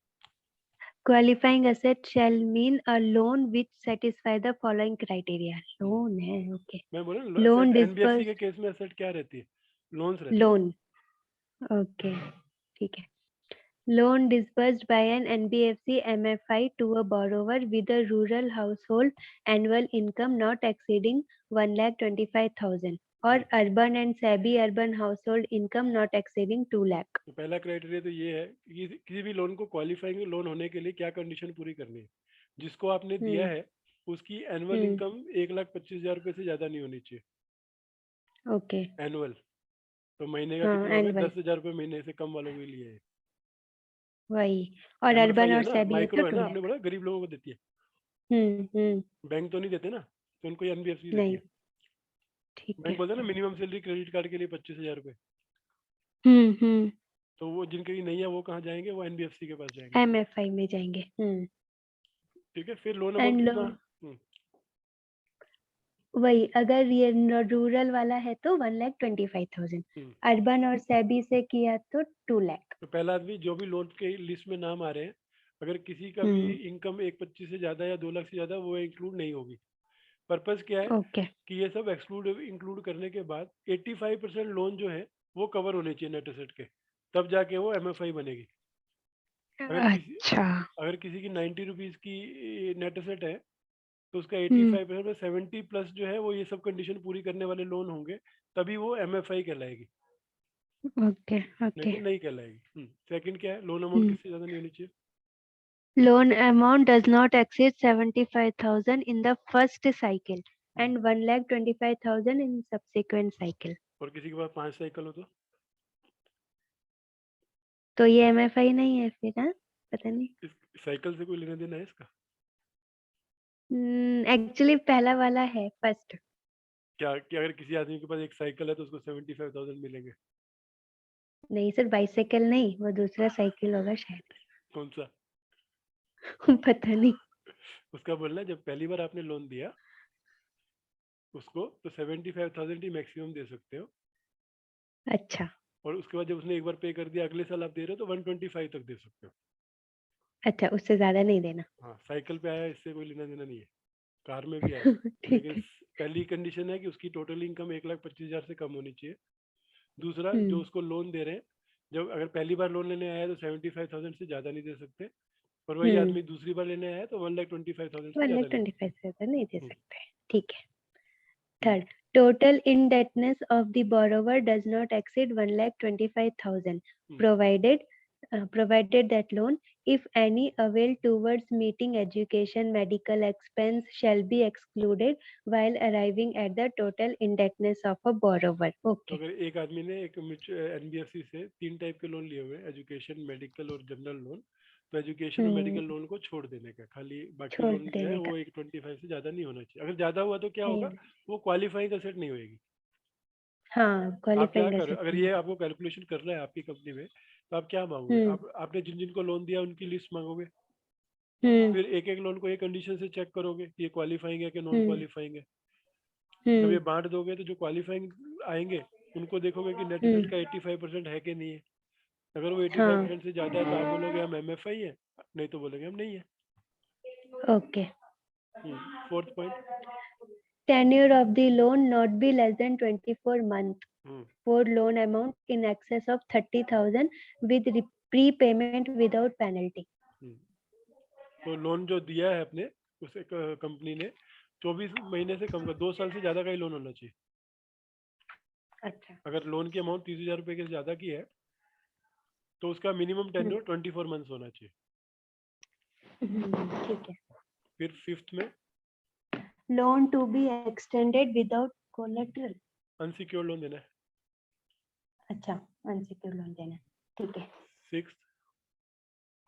Qualifying asset shall mean a loan which satisfy the following criteria. Loan है, okay. मैं बोला ना, Loan असेट एनबीएफसी के disbursed, केस में असेट क्या रहती है? लोन्स रहते हैं। loan, okay, ठीक है. Loan disbursed by an NBFC MFI to a borrower with a rural household annual income not exceeding 1,25,000 or hmm, urban and semi-urban household income not exceeding 2 lakh. तो पहला criteria तो ये है कि किसी भी लोन को क्वालिफाइंग लोन होने के लिए क्या कंडीशन पूरी करनी है। जिसको आपने दिया Hmm, है उसकी एनुअल hmm, इनकम 1,25,000 रुपये से ज़्यादा नहीं होनी चाहिए। okay. एनुअल तो महीने का हाँ कितना हो गया? annual 10,000 रुपये महीने से कम वालों के लिए है। वही और एमएफआई अर्बन है और ना, सेबी है तो माइक्रो है 2 ना, हमने लाख बोला गरीब लोगों को देती है, हम्म बैंक तो नहीं देते ना, तो उनको एनबीएफसी देती नहीं है। ठीक बैंक है बोलते हैं ना मिनिमम सैलरी क्रेडिट कार्ड के लिए 25,000 रुपये। हम्म तो वो जिनके लिए नहीं है वो कहाँ जाएंगे? वो एनबीएफसी के पास जाएंगे। एमएफआई में जाएंगे ठीक है, फिर लोन अमाउंट एंड कितना? वही अगर ये रूरल वाला है तो 1,25,000 हम्म, अर्बन और सेबी से किया तो 2 लाख तो पहला आदमी जो भी लोन के लिस्ट में नाम आ रहे हैं, अगर किसी का भी हम्म इनकम 1,25,000 से ज़्यादा या 2 लाख से ज़्यादा, वो इंक्लूड नहीं होगी। पर्पस क्या है ओके कि ये सब एक्सक्लूड इंक्लूड करने के बाद 85% लोन जो है वो कवर होने चाहिए नेट एसेट के, तब जाके वो एमएफआई बनेगी। अगर किसी अच्छा अगर किसी की 90 रुपीज़ की नेट एसेट है, तो उसका हम्म 85% में 70 प्लस जो है वो ये सब कंडीशन पूरी करने वाले लोन होंगे, तभी वो एमएफआई कहलाएगी, ओके नहीं ओके तो नहीं कहलाएगी। सेकंड क्या है? लोन अमाउंट किससे ज़्यादा नहीं होनी चाहिए? loan amount does not exceed 75,000 in the first cycle hmm, and 1,25,000 in subsequent cycle और किसी के पास 5 साइकिल हो तो तो ये एमएफआई नहीं है फिर हाँ पता नहीं। इस साइकिल से कोई लेना देना है इसका? एक्चुअली पहला वाला है फर्स्ट। क्या क्या अगर किसी आदमी के पास एक साइकिल है तो उसको 75,000 मिलेंगे? नहीं सर, बाइसाइकिल नहीं, वो दूसरा साइकिल होगा शायद। कौन सा? पता नहीं। उसका बोलना है जब पहली बार आपने लोन दिया उसको तो 75,000 ही मैक्सिमम दे सकते हो, अच्छा और उसके बाद जब उसने एक बार पे कर दिया अगले साल आप दे रहे हो तो 125 तक दे सकते हो। अच्छा, उससे ज्यादा नहीं देना। हाँ, साइकिल पे आया इससे कोई लेना देना नहीं है, कार में भी आए। ठीक लेकिन है। पहली कंडीशन है कि उसकी टोटल इनकम 1,25,000 से कम होनी चाहिए। दूसरा, जो हम्म उसको लोन दे रहे हैं, जब अगर पहली बार लोन लेने आया है तो 75,000 से ज़्यादा नहीं दे सकते, और वही हम्म आदमी दूसरी बार लेने आया है तो 1,25,000 से वन ज़्यादा लाख नहीं दे ट्वेंटी फाइव सकते। से ज्यादा नहीं दे हम्म, सकते। ठीक है। हम्म, Third, total indebtedness of the borrower does not exceed 1,25,000, hmm. provided that loan, if any, availed towards meeting education medical expense shall be excluded while arriving at the total indebtedness of a borrower. तो Okay. अगर एक आदमी ने एक NBFC से 3 type के loan लिए हुए हैं, एजुकेशन, मेडिकल और जनरल लोन, तो एजुकेशन और मेडिकल लोन को छोड़ देने का, खाली बाकी छोड़ लोन जो है देने का। वो 125 से ज़्यादा नहीं होना चाहिए। अगर ज़्यादा हुआ तो क्या होगा, नहीं। वो क्वालिफाइंग एसेट नहीं होएगी। हाँ, आप क्या क्वालिफाइंग करो, एसेट अगर नहीं ये होगा। आपको कैलकुलेशन कर रहा है आपकी कंपनी में, तो आप क्या मांगोगे? हम्म आपने जिन जिनको लोन दिया उनकी लिस्ट मांगोगे, हम्म फिर एक एक लोन को ये कंडीशन से चेक करोगे कि ये क्वालिफाइंग है कि नॉन हम्म क्वालिफाइंग है। जब ये हम्म बांट दोगे तो जो क्वालिफाइंग आएंगे उनको देखोगे कि नेट हम्म इफेक्ट का 85% है कि नहीं है। अगर वो हाँ। 85% से ज़्यादा है तो आप बोलोगे हम एमएफआई है, नहीं तो बोलेंगे हम नहीं है। Okay. Fourth point. Tenure of the loan not be less than 24 months for loan amount in excess of 30,000 with prepayment without penalty. तो लोन जो दिया है अपने उस कंपनी ने 24 महीने से कम का, 2 साल से ज़्यादा का ही लोन होना चाहिए। अच्छा। अगर लोन की अमाउंट 30,000 रुपये के ज़्यादा की है तो उसका मिनिमम टेन्योर 24 मंथ्स होना चाहिए। ठीक है। फिर फिफ्थ में Loan to be extended without collateral. Unsecured loan देना है। अच्छा, अनसिक्योर्ड लोन देना। ठीक है। Six,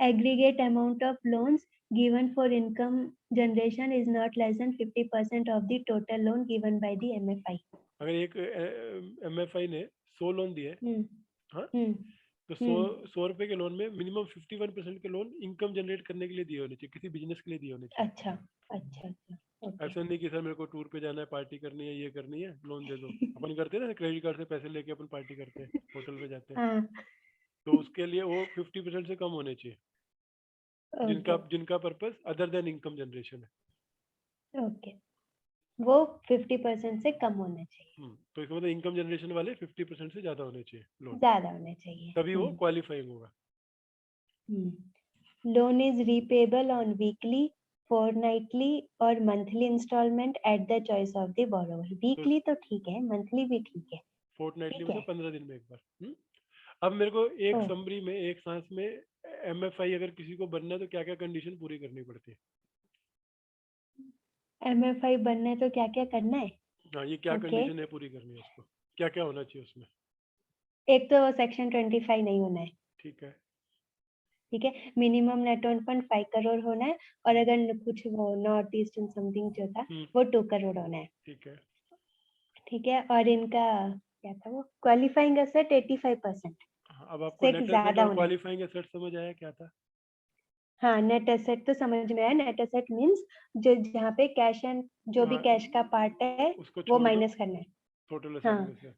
Aggregate amount of loans given for income generation is not less than 50% of the total loan given by the MFI. अगर एक MFI ने 100 loan दिए, हम्म हाँ, हम्म तो 100 रुपए के लोन में मिनिमम 51% के लोन इनकम जनरेट करने के लिए दिए होने चाहिए, किसी बिजनेस के लिए दिए होने चाहिए। अच्छा अच्छा अच्छा। ओके। ऐसा नहीं कि सर मेरे को टूर पे जाना है, पार्टी करनी है, ये करनी है, लोन दे दो। अपन करते हैं ना, क्रेडिट कार्ड से पैसे लेके अपन पार्टी करते हैं, होटल पे जाते हैं, हाँ। तो उसके लिए वो 50% से कम होने चाहिए, जिनका ओके जिनका purpose other than income generation है। ओके। वो 50% से कम होना चाहिए। तो इसका मतलब इनकम जनरेशन वाले 50% से ज्यादा होने चाहिए लोन, ज्यादा होना चाहिए। तभी वो क्वालिफाइंग होगा। Loan is repayable on weekly, fortnightly और monthly instalment at the choice of the borrower. तो वीकली तो ठीक है, मंथली भी ठीक है। फोर्टनाइटली ठीक मतलब है। 15 दिन में एक बार। अब मेरे को एक ओ, समरी में, एक सांस में, एमएफआई अगर किसी को बनना है तो क्या क्या कंडीशन पूरी करनी पड़ती है? MFI बनना है तो क्या क्या करना है? हाँ, ये क्या ओके। कंडीशन है पूरी करनी है उसको, क्या क्या होना चाहिए उसमें? एक तो सेक्शन 25 नहीं होना है। ठीक है। ठीक है। Minimum net on fund 5 crore होना है, और अगर कुछ वो नॉर्थ ईस्टर्न समथिंग जो था हम्म, वो 2 करोड़ होना है। ठीक है। ठीक है। और इनका क्या था, वो क्वालिफाइंग एसेट 85% हाँ, अब आपको से नेट एसेट ज्यादा और होना है। क्वालिफाइंग एसेट समझ आया क्या था? हाँ, नेट एसेट तो समझ में आया। नेट एसेट मींस जो जहाँ पे कैश एंड जो भी हाँ, कैश का पार्ट है उसको वो छोड़ दो माइनस करना है। टोटल एसेट हाँ। में से।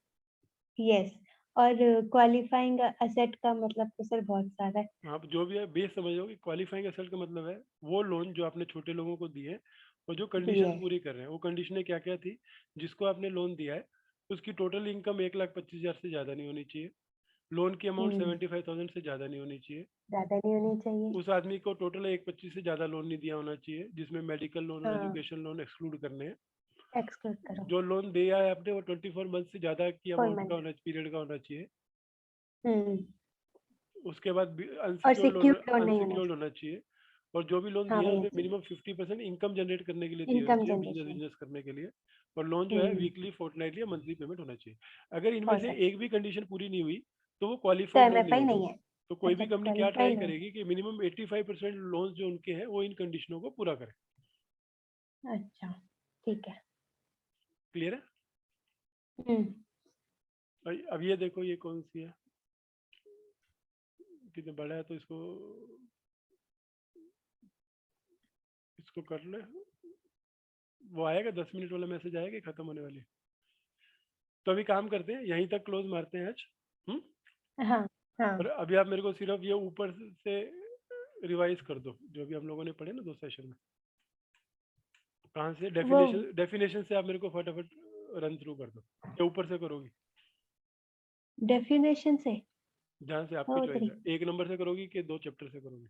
यस। और क्वालिफाइंग एसेट का मतलब तो सर बहुत सारा है। आप जो भी है बेस समझो कि क्वालिफाइंग एसेट का मतलब है वो लोन जो आपने छोटे लोगों को दिए और जो दिया कंडीशंस है। पूरी कर रहे हैं। वो कंडीशनें क्या क्या थी? जिसको आपने लोन दिया है उसकी टोटल इनकम 1,25,000 से ज़्यादा नहीं होनी चाहिए, लोन की अमाउंट हम्म 75,000 से ज़्यादा नहीं होनी चाहिए, ज्यादा नहीं होनी चाहिए। उस आदमी को टोटल 1,25 से ज़्यादा लोन नहीं दिया होना चाहिए, जिसमें मेडिकल लोन और हाँ, एजुकेशन लोन एक्सक्लूड करने हैं। एक्सक्लूड करो। जो लोन दिया है आपने वो 24 मंथ से ज़्यादा की 4 अमाउंट का मंथ। होना, पीरियड का होना चाहिए। हम्म उसके बाद और अनसिक्योर्ड लोन, सिक्योर्ड लोन नहीं होना अनसिक्योर्ड चाहिए। होना चाहिए। और जो भी लोन हाँ दिए हैं भैया। उसमें मिनिमम 50% इनकम जनरेट करने के लिए दिए होने इनकम चाहिए, बिजनेस जनरेशन। बिजनेस करने के लिए। और लोन जो है हम्म वीकली, फोर्टनाइटली या मंथली पेमेंट होना चाहिए। अगर इनमें हो से सकता। एक भी कंडीशन पूरी नहीं हुई तो वो तो क्वालिफाइड लोन नहीं MFI होगा, नहीं है। तो कोई भी अच्छा, कंपनी क्या क्वालिफाई ट्राई लोन। करेगी कि मिनिमम 85% लोन्स जो उनके हैं वो इन कंडीशनों को पूरा करें। अच्छा, ठीक है। क्लियर है? अब ये देखो ये कौन सी है, कितना बड़ा है, तो इसको इसको कर ले। वो आएगा 10 मिनट वाला मैसेज आएगा, खत्म होने वाली है। तो अभी काम करते हैं, यहीं तक क्लोज मारते हैं आज। हाँ हाँ और अभी आप मेरे को सिर्फ ये ऊपर से रिवाइज कर दो जो भी हम लोगों ने पढ़े ना 2 सेशन में। कहाँ से? वो डेफिनेशन से आप मेरे को फटाफट रन थ्रू कर दो, या ऊपर से करोगी? डेफिनेशन से। जहाँ से आपकी हो चॉइस तरी है, 1 नंबर से करोगी कि 2 चैप्टर से करोगी?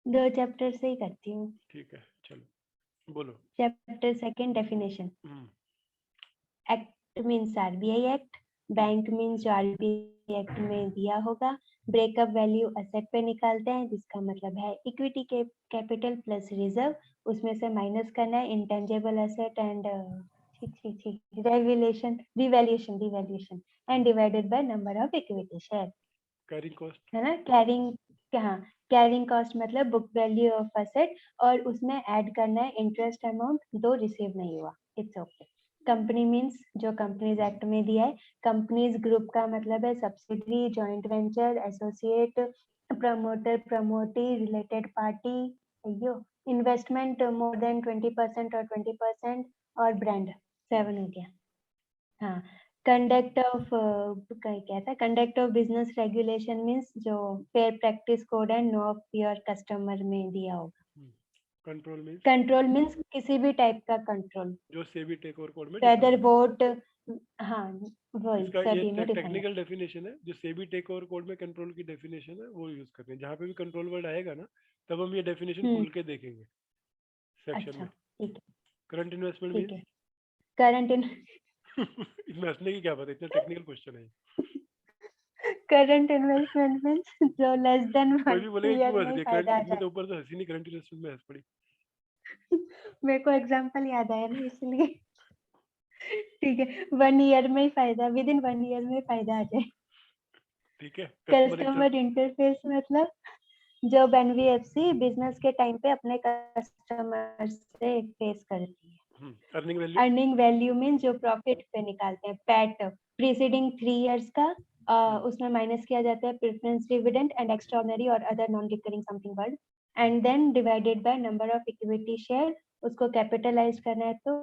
2 चैप्टर से ही करती हूँ। ठीक है, चलो बोलो। Chapter second definition. Hmm, act means RBI act, bank means जो आरबीआई एक्ट में दिया होगा। ब्रेकअप वैल्यू असेट पे निकालते हैं, जिसका मतलब है इक्विटी के कैपिटल प्लस रिजर्व, उसमें से माइनस करना है intangible asset and revaluation and divided by number of equity share. Carrying cost. है ना? कैरिंग, हाँ, कैरिंग कॉस्ट मतलब बुक वैल्यू ऑफ एसेट, और उसमें ऐड करना है इंटरेस्ट अमाउंट दो रिसीव नहीं हुआ। It's okay. कंपनी मींस जो कंपनीज एक्ट में दिया है। कंपनीज ग्रुप का मतलब है subsidiary, joint venture, associate, promoter, promotee, related party, अयो, इन्वेस्टमेंट मोर देन 20% और 20%, और ब्रांड 7 हो गया। हाँ, कंडक्ट ऑफ क्या था, conduct of business regulation means जो fair practice code and know of your customer में दिया होगा। कंट्रोल मींस कंट्रोल मींस किसी भी टाइप का कंट्रोल, जो सेबी टेक ओवर कोड में वेदर डिफाइन है। बोर्ड, हाँ वही इसका ये सभी में डिफाइन है। टेक्निकल डेफिनेशन है, जो सेबी टेक ओवर कोड में कंट्रोल की डेफिनेशन है वो यूज करते हैं। जहाँ पे भी कंट्रोल वर्ड आएगा ना, तब हम ये डेफिनेशन हम्म, खुल के देखेंगे सेक्शन अच्छा में। ठीक है। करंट इन्वेस्टमेंट ठीक है, मींस करंट इन इसमें हंसने की क्या बात है, इतना टेक्निकल क्वेश्चन है। करंट इन्वेस्टमेंट मींस जो लेस देन कोई 1 भी बोलेगा ईयर क्यों हंस में रही ही है, करंट फायदा आ इतने जाए। तो ऊपर तो हंसी नहीं, करंट इन्वेस्टमेंट में हंस पड़ी। मेरे को एग्जांपल याद आया ना इसलिए। ठीक है, 1 ईयर में ही फायदा, विद इन 1 ईयर में फायदा आ जाए। ठीक है, कस्टमर इंटरफेस मतलब जब एनबीएफसी बिजनेस के टाइम पे अपने कस्टमर से फेस करती है। Earning value. Earning value mean जो प्रॉफिट पे निकालते हैं, पैट प्रीसीडिंग 3 इयर्स का, उसमें माइनस किया जाता है प्रेफरेंस डिविडेंड एंड एक्स्ट्राऑर्डिनरी और other non recurring something word, and then divided by number of equity share. उसको कैपिटलाइज करना है तो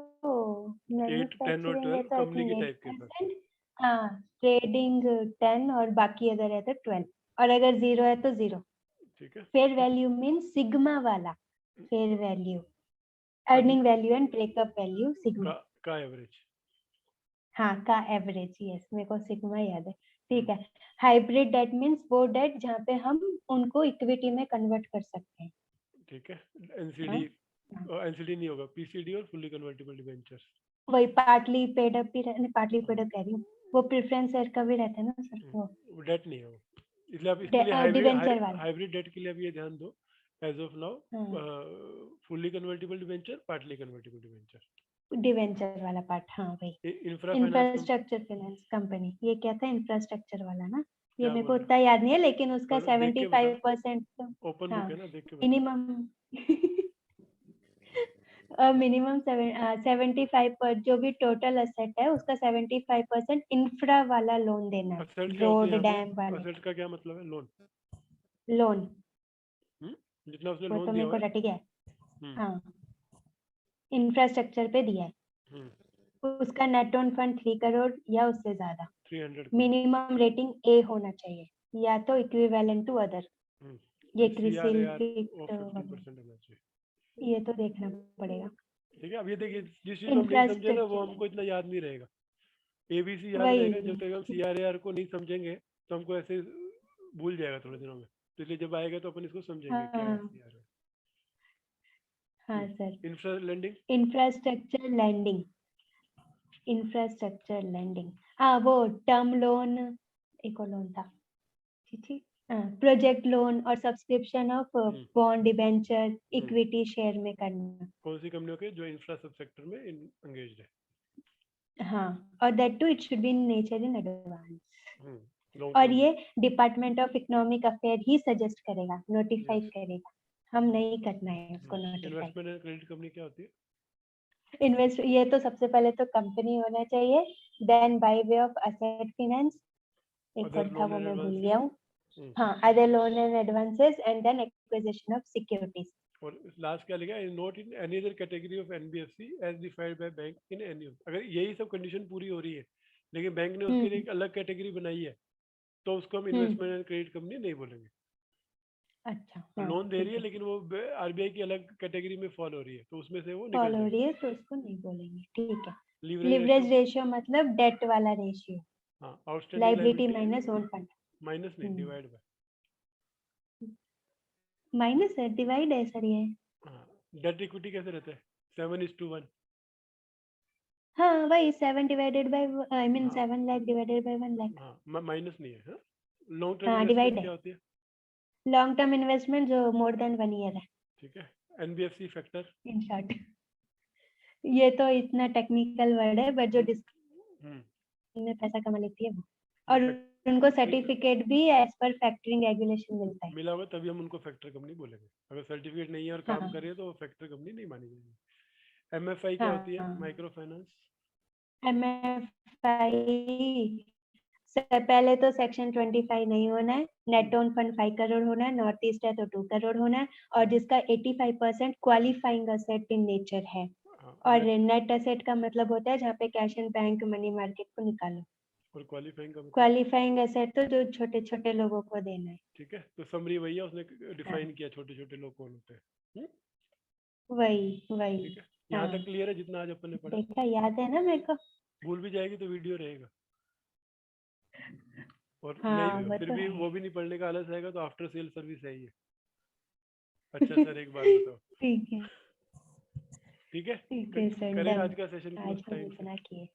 8, 10 और मैन्युफैक्चरिंग है 12 तो आई कंपनी थिंक के टाइप के साथ। 8%। हाँ, ट्रेडिंग 10 और बाकी अदर है तो 12, और अगर 0 है तो 0। ठीक है। फेयर वैल्यू मीन सिग्मा वाला fair value, earning earning value and breakup value sigma. का एवरेज। हाँ, का एवरेज, यस, मेरे को सिग्मा याद है। ठीक है। हाइब्रिड डेट मींस वो डेट जहाँ पे हम उनको इक्विटी में कन्वर्ट कर सकते हैं। ठीक है। हाँ, एनसीडी, हाँ। एनसीडी नहीं होगा, पीसीडी और फुल्ली कन्वर्टिबल डिबेंचर्स। वही पार्टली पेड अप भी पार्टली पेड अप कह रही हूँ, वो प्रेफरेंस शेयर का भी रहता है ना सर, वो वो डेट नहीं है वो, इसलिए आप इसके लिए हाइब्रिड डिवेंचर वाला। हाइब्रिड डेट के लिए आप ये ध्यान दो, एज ऑफ नाउ हाँ, fully convertible debenture, partly convertible debenture. Debenture वाला पार्ट, हाँ वही। Infra finance infrastructure finance company, ये क्या था इंफ्रास्ट्रक्चर वाला ना, ये क्या मेरे बोल को रहे उतना याद नहीं है, लेकिन हो, उसका देख के बता, 75% तो, ओपन हाँ, बुक है ना, देख के बता। मिनिमम मिनिमम 75 पर जो भी टोटल असेट है उसका 75% इंफ्रा वाला लोन देना है, असेट क्या होती है रोड यहाँ पे? डैम वाले असेट का क्या मतलब है? लोन। लोन। जितना उसने वो लोन तो दिया मेरे हुआ को है। रट गया। हम्म हाँ, इंफ्रास्ट्रक्चर पे दिया है, हम्म उसका नेट ऑन फंड 3 करोड़ या उससे ज्यादा। 300 करोड़। मिनिमम रेटिंग ए होना चाहिए, या तो इक्विवेलेंट टू अदर, ये सी आर ए क्रिसिल आर फिट ऑफ वगैरह, 15% होना चाहिए। ये तो देखना पड़ेगा। ठीक है, अब ये देखिए, जिस चीज को हम नहीं समझे ना वो इंफ्रास्ट्रक्चर, हमको इतना याद नहीं रहेगा। एबीसी याद रहेगा, जब वही, तक हम सीआरएआर को नहीं समझेंगे तो हमको ऐसे भूल जाएगा थोड़े दिनों में। तो इसलिए जब आएगा तो अपन इसको समझेंगे क्या है हाँ सीआरएआर। हाँ sir. Infra lending. Infrastructure lending, infrastructure lending, हाँ वो टर्म लोन, एक और लोन था, ठीक ठीक, प्रोजेक्ट लोन और subscription of bond debenture equity share में करना। कौन सी कंपनियों के जो इंफ्रा सब सेक्टर में एंगेज्ड है। हाँ, और that to it should be in nature in advance. long और term ये डिपार्टमेंट ऑफ इकोनॉमिक अफेयर ही सजेस्ट करेगा, नोटिफाई yes करेगा, हम नहीं करना है उसको yes notify. Investment and credit company क्या होती है? इन्वेस्ट ये तो सबसे पहले तो कंपनी होना चाहिए, then by way of asset finance, एक अदर और था लोन वो एंड मैं भूल एडवांसेस गया हूँ। हाँ, other loan and advances and then acquisition of securities. और लास्ट क्या लिखा है? Not in any other category of NBFC as defined by bank in any. अगर यही सब कंडीशन पूरी हो रही है लेकिन बैंक ने उसके लिए एक अलग कैटेगरी बनाई है तो उसको हम इन्वेस्टमेंट एंड क्रेडिट कंपनी नहीं बोलेंगे। अच्छा, हाँ लोन दे ठीक रही है है, लेकिन वो आरबीआई की अलग कैटेगरी में फॉल हो रही है तो उसमें से वो निकल फॉलो हो रही जाएगी। है तो उसको नहीं बोलेंगे, ठीक है। लीवरेज रेशियो, लिवरेज रेशियो मतलब डेट वाला रेशियो, हाँ outstanding liability liability minus own fund. Minus नहीं डिवाइड बाय, माइनस है, डिवाइड है सर ये। हाँ डेट इक्विटी कैसे रहता है? 7:1। हाँ वही 7 डिवाइडेड बाय, आई मीन हाँ 7 लाख डिवाइडेड बाय 1 लाख। हाँ माइनस नहीं है। हाँ लॉन्ग टर्म हाँ इन्वेस्टमेंट डिवाइड है, क्या होती है? लॉन्ग टर्म इन्वेस्टमेंट जो मोर देन 1 ईयर है, ठीक है। NBFC factor, in short. ये तो इतना टेक्निकल वर्ड है, बट जो हम्म में पैसा कमा लेती है वो, हाँ और उनको सर्टिफिकेट भी एज पर फैक्टरिंग रेगुलेशन मिलता है। मिला होगा तभी हम उनको फैक्टर कंपनी बोलेंगे। अगर सर्टिफिकेट नहीं है और काम कर हाँ रही है तो वो फैक्टर कंपनी नहीं मानी जाएगी। एमएफआई क्या होती है? हाँ, माइक्रो फाइनेंस। MFI से पहले तो सेक्शन 25 नहीं होना है, नेट ओन फंड 5 करोड़ होना है, नॉर्थ ईस्ट है तो 2 करोड़ होना है, और जिसका 85% क्वालिफाइंग असेट इन नेचर है। हाँ और नेट असेट का मतलब होता है जहाँ पे cash and bank money market को निकालो। और क्वालिफाइंग का मतलब? क्वालिफाइंग असेट तो जो छोटे छोटे लोगों को देना है। ठीक है तो समरी वही है, उसने हाँ डिफाइन किया छोटे छोटे लोग कौन होते हैं। वही वही। ठीक है यहाँ तक हाँ क्लियर है जितना आज अपन ने पढ़ा? देखा, याद है ना मेरे को। भूल भी जाएगी तो वीडियो रहेगा, और हाँ नहीं वो फिर तो भी है। वो भी नहीं पढ़ने का आलस आएगा तो आफ्टर सेल सर्विस है ही है। अच्छा सर एक बात बताओ, ठीक है, ठीक है ठीक है सर, करें डन। आज का सेशन क्लोज आज हम टाइम से? इतना किए।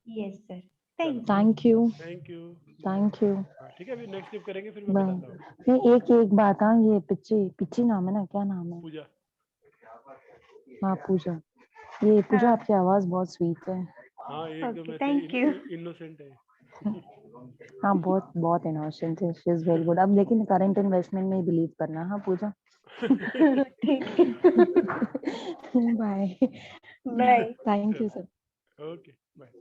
यस सर, चलो thank you. Thank you bye. Thank you. हाँ ठीक है अभी नेक्स्ट स्टेप करेंगे फिर मैं बाय। बताता हूँ। नहीं, एक एक बात, हाँ, ये पिच्ची पिच्ची नाम है ना, क्या नाम है? पूजा। हाँ पूजा। ये पूजा, हाँ आपकी आवाज बहुत स्वीट है। हाँ एकदम ओके, ऐसे थैंक यू। इनोसेंट है। हाँ बहुत बहुत इनोसेंट है, शी इज वेरी गुड। अब लेकिन करंट इन्वेस्टमेंट में ही बिलीव करना, हाँ पूजा। ठीक है, bye. Bye. Thank you sir. Okay bye.